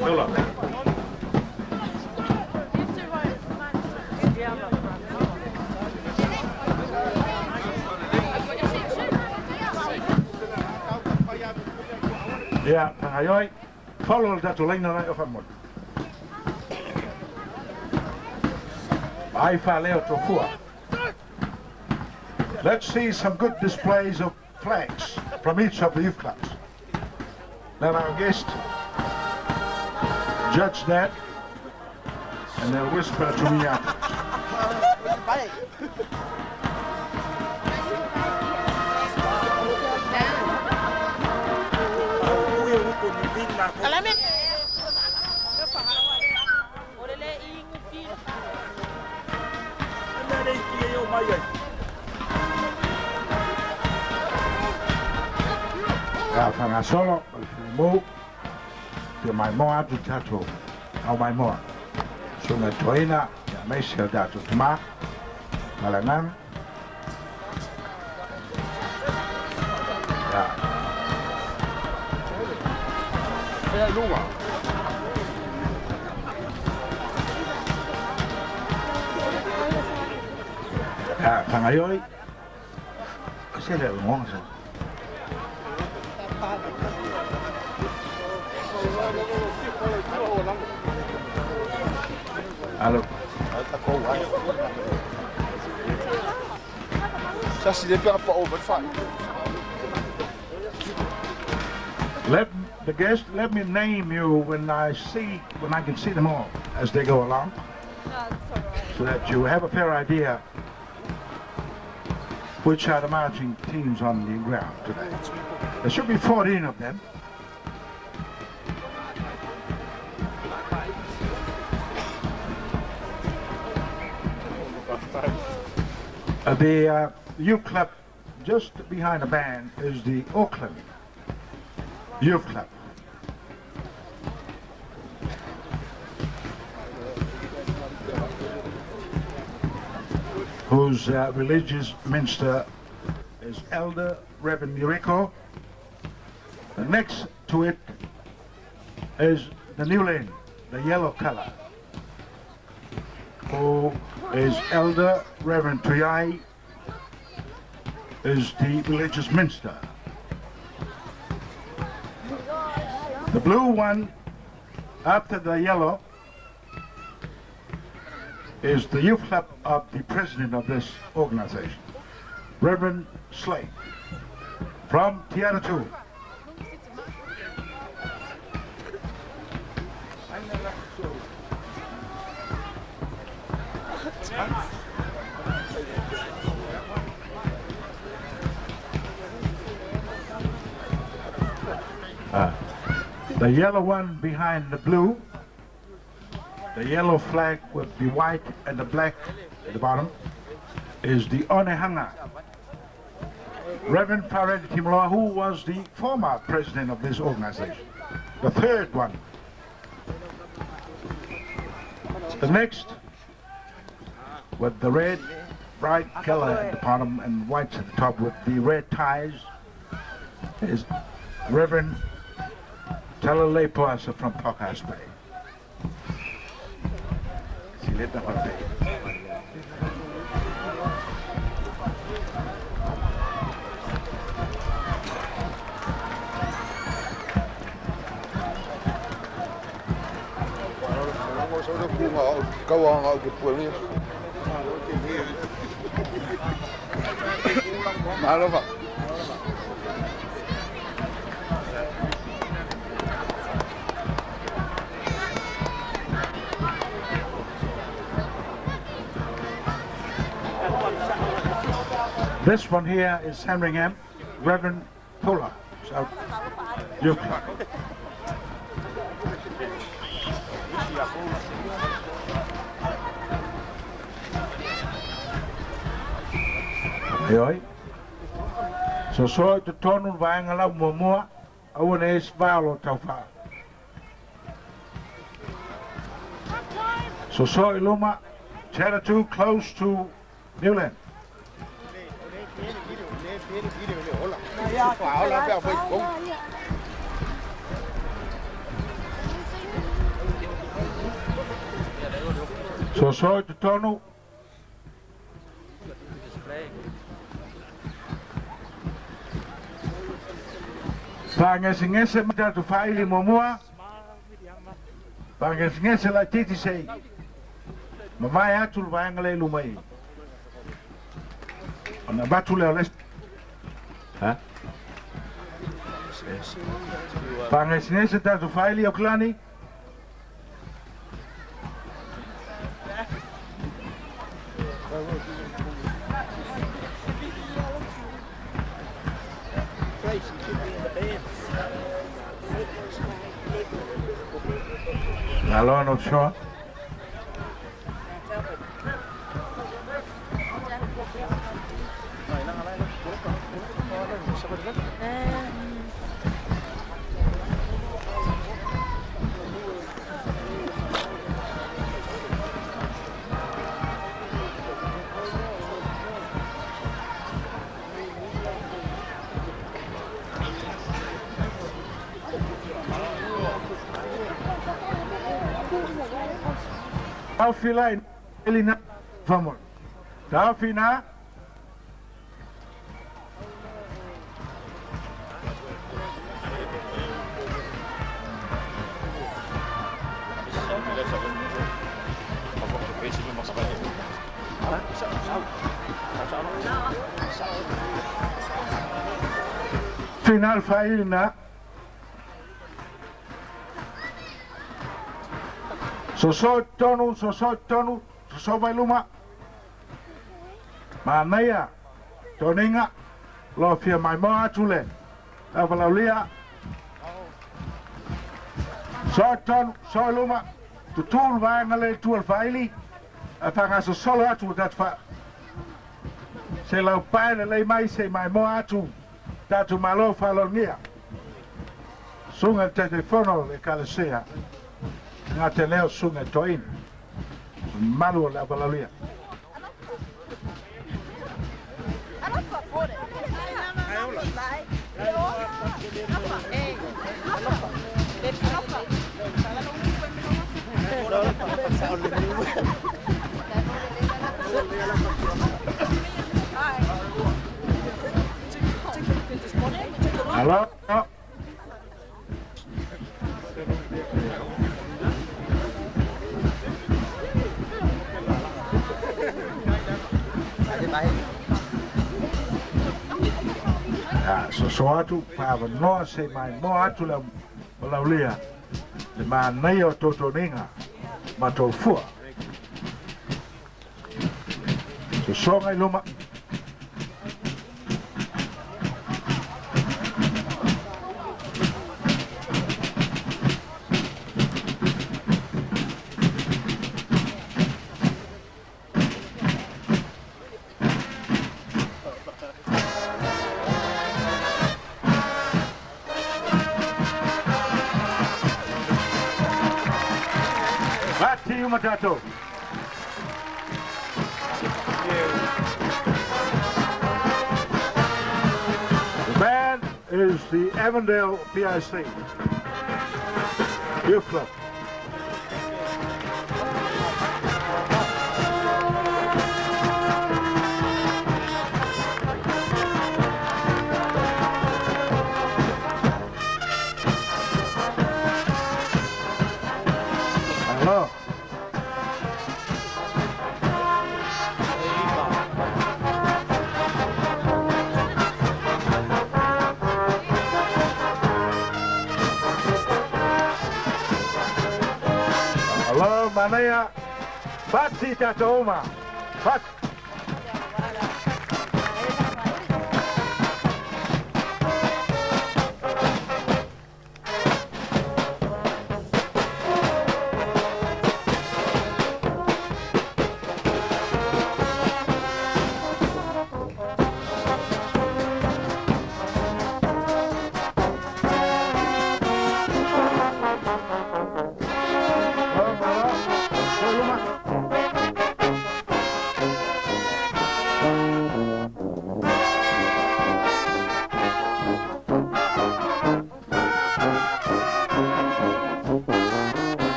Tulla. Ja, hangayoi. Follow that to line na of amon. Ai faleo to fua. Let's see some good displays of flags from each of the youth clubs. Let our guest judge that, and they'll whisper to me afterwards. Ja, van solo, mo, de mai moa do tato, ao mai moa. Sunga toina, ja meisel dato tma, malangan. Ja. Ja, lunga. Ja, pangayoi. Kasi le lunga sa. Alors, ça c'est des paires pas au bon fight. Let me name you when I can see them all as they go along, so that you have a fair idea which are the marching teams on the ground today. There should be 14 of them. The youth club just behind the band is the Auckland Youth Club. Whose religious minister is Elder Reverend Murico. And next to it is the new lane, the yellow color, who is Elder Reverend Tuyai, is the religious minister. The blue one after the yellow is the youth club of the president of this organization, Reverend Slade, from Tuufaatasi. The yellow one behind the blue, the yellow flag with the white and the black at the bottom, is the Onehanga, Reverend Fared Timloa, who was the former president of this organization. The third one. The next, with the red, bright color at the bottom and white at the top with the red ties, is Reverend Talalei from Podcast Bay. This one here is Sandringham, Reverend Tola, South Youth Club. Rồi. So the tone vang along more, I want to follow Taufa. So Iluma, Territory close to Newland. So te tonu. Pangese mata tu faili momua. Pangese la titi sei. Mamai atul vangale lumai. Ona batu le oles. Ha? Pangese tu faili oklani. Alone offshore. Taufila Elina vamos. Taufina. Final failna. So tonu, bailuma. Manaya, toninga, lo fia mai moa tule. Avalaulia. So tonu, so luma. Tutul vangale tual faili. Afanga so solo atu dat fa. Se lau paile lei mai se mai moa atu. Datu malo falongia. Sunga telefono le kalesea. Nga te leo sunga toin. Malu la balalia. Hello? So atu pa no se mai mo atu la ulia le ma nei o totoninga ma to fua so ngai luma Matato. The band is the Avondale PIC Youth Club. Hello. Hello, Manaya. Batsi Tatoma. Bat.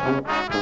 Thank you.